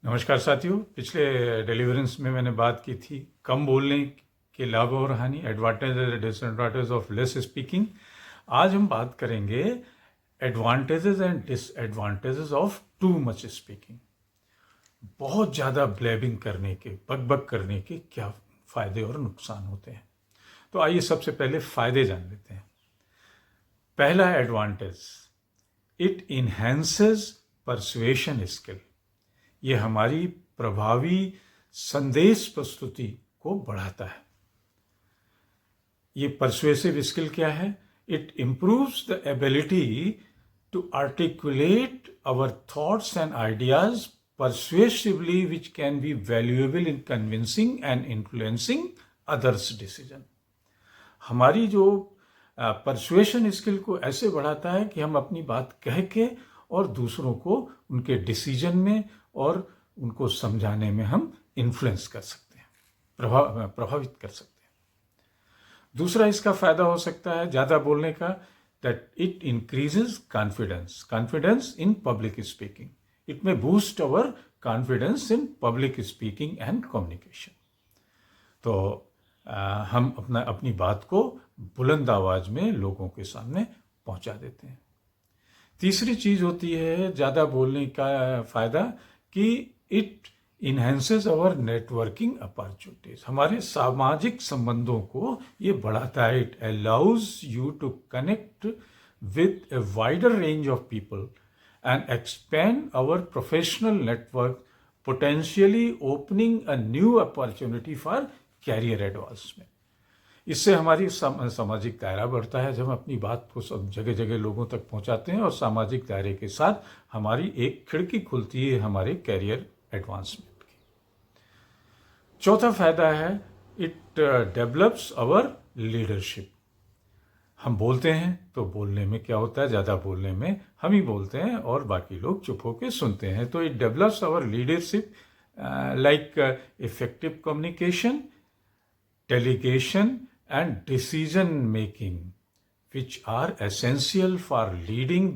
नमस्कार साथियों। पिछले डिलीवरेंस में मैंने बात की थी कम बोलने के लाभ और हानि, advantages disadvantage of less speaking. आज हम बात करेंगे advantages and disadvantages of too much speaking. बहुत ज़्यादा ब्लेबिंग करने के, बकबक करने के क्या फ़ायदे और नुकसान होते हैं। तो आइए सबसे पहले फ़ायदे जान लेते हैं। पहला advantage, it enhances persuasion skill. ये हमारी प्रभावी संदेश प्रस्तुति को बढ़ाता है। ये परसुएसिव स्किल क्या है? It improves the ability to articulate our thoughts and ideas persuasively which can be valuable in convincing and influencing others decision. हमारी जो परसुएशन स्किल को ऐसे बढ़ाता है कि हम अपनी बात कह के और दूसरों को उनके डिसीजन में और उनको समझाने में हम इन्फ्लुएंस कर सकते हैं, प्रभावित कर सकते हैं। दूसरा इसका फायदा हो सकता है ज़्यादा बोलने का, that it increases confidence in public speaking. It may boost our confidence in public speaking and communication. तो हम अपनी बात को बुलंद आवाज में लोगों के सामने पहुंचा देते हैं। तीसरी चीज होती है ज़्यादा बोलने का फायदा कि it enhances our networking opportunities. हमारे सामाजिक संबंधों को ये बढ़ाता है। It allows you to connect with a wider range of people and expand our professional network, potentially opening a new opportunity for career advancement. इससे हमारी सामाजिक दायरा बढ़ता है। जब हम अपनी बात को सब जगह जगह लोगों तक पहुंचाते हैं और सामाजिक दायरे के साथ हमारी एक खिड़की खुलती है हमारे कैरियर एडवांसमेंट की। चौथा फायदा है इट डेवलप्स आवर लीडरशिप। हम बोलते हैं तो बोलने में क्या होता है, ज़्यादा बोलने में हम ही बोलते हैं और बाकी लोग चुप होकर सुनते हैं। तो it develops our leadership like effective communication, delegation and decision making, which are essential for leading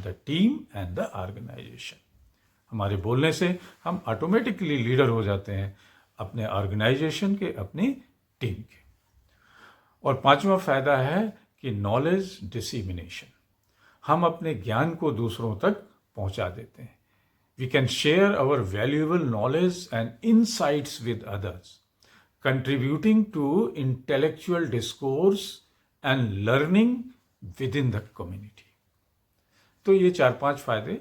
the team and the organization. हमारे बोलने से हम ऑटोमेटिकली लीडर हो जाते हैं अपने ऑर्गेनाइजेशन के, अपनी टीम के। और पांचवा फायदा है कि नॉलेज डिसेमिनेशन। हम अपने ज्ञान को दूसरों तक पहुंचा देते हैं। We can share our valuable knowledge and insights with others, contributing to intellectual discourse and learning within the community. तो ये 4-5 फायदे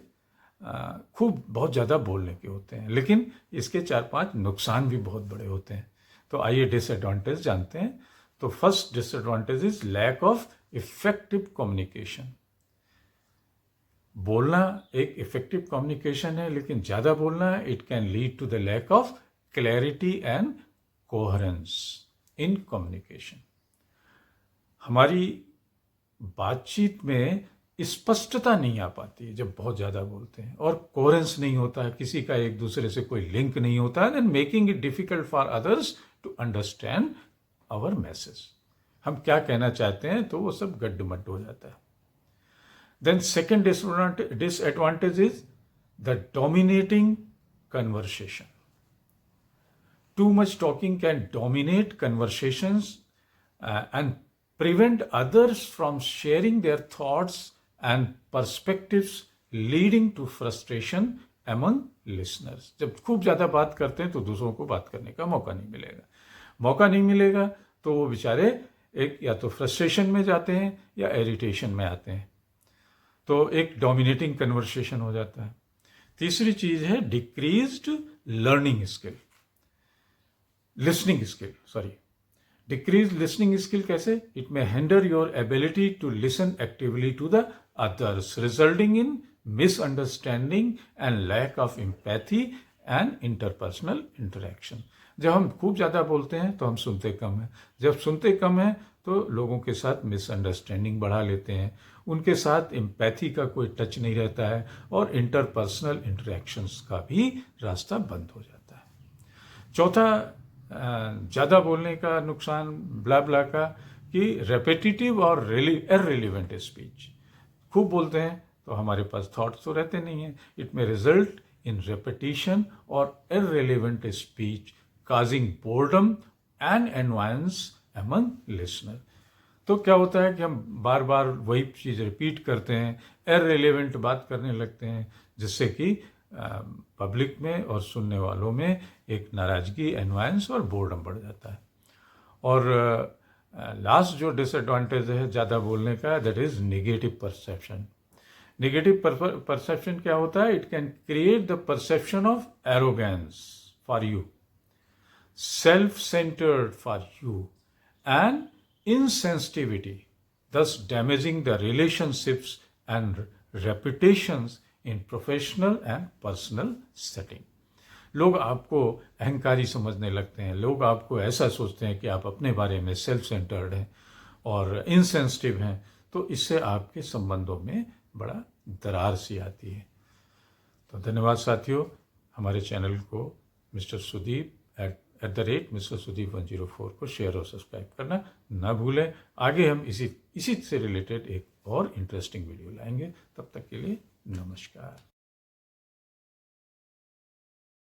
खूब बहुत ज़्यादा बोलने के होते हैं, लेकिन इसके 4-5 नुकसान भी बहुत बड़े होते हैं। तो आइए डिसएडवांटेज जानते हैं। तो first disadvantage is lack of effective communication. बोलना एक इफेक्टिव कम्युनिकेशन है, लेकिन ज़्यादा बोलना it can lead to the lack of clarity and coherence in communication. हमारी बातचीत में स्पष्टता नहीं आ पाती है जब बहुत ज़्यादा बोलते हैं, और कोहेरेंस नहीं होता है, किसी का एक दूसरे से कोई लिंक नहीं होता है, then making it difficult for others to understand our message. हम क्या कहना चाहते हैं तो वो सब गड्ढमड्ढ हो जाता है। Then second disadvantage is the dominating conversation. Too much talking can dominate conversations and prevent others from sharing their thoughts and perspectives, leading to frustration among listeners. जब खूब ज़्यादा बात करते हैं तो दूसरों को बात करने का मौका नहीं मिलेगा तो वो बेचारे एक या तो फ्रस्ट्रेशन में जाते हैं या इरिटेशन में आते हैं। तो एक डोमिनेटिंग कन्वर्सेशन हो जाता है। तीसरी चीज़ है decreased learning skill, listening skill, decrease listening skill कैसे? It may hinder your ability to listen actively to the others, resulting in misunderstanding and lack of empathy and interpersonal interaction. जब हम खूब ज़्यादा बोलते हैं तो हम सुनते कम हैं। जब सुनते कम हैं तो लोगों के साथ मिसअंडरस्टैंडिंग बढ़ा लेते हैं, उनके साथ एम्पैथी का कोई टच नहीं रहता है और इंटरपर्सनल इंटरेक्शंस का भी रास्ता बंद हो जाता है। चौथा ज़्यादा बोलने का नुकसान ब्ला ब्ला का कि रेपिटेटिव और इररिलेवेंट स्पीच। खूब बोलते हैं तो हमारे पास थॉट्स तो रहते नहीं हैं। It may result in repetition or irrelevant speech, causing boredom and annoyance among listener. तो क्या होता है कि हम बार बार वही चीज़ रिपीट करते हैं, इररिलेवेंट बात करने लगते हैं, जिससे कि पब्लिक में और सुनने वालों में एक नाराज़गी, एनवायंस और बोर्डम बढ़ जाता है. और लास्ट जो डिसएडवांटेज है ज़्यादा बोलने का, that is negative perception. Negative perception क्या होता है? It can create the perception of arrogance for you, self centred for you and insensitivity, thus damaging the relationships and reputations in professional and personal setting. लोग आपको अहंकारी समझने लगते हैं, लोग आपको ऐसा सोचते हैं कि आप अपने बारे में सेल्फ सेंटर्ड हैं और इनसेंसिटिव हैं, तो इससे आपके संबंधों में बड़ा दरार सी आती है. तो धन्यवाद साथियों. हमारे चैनल को मिस्टर सुदीप @Mr. Sudeep 104 को शेयर और सब्सक्राइब करना ना भूलें. आगे हम इसी से रिलेटेड एक और इंटरेस्टिंग वीडियो लाएंगे. तब तक के लिए नमस्कार.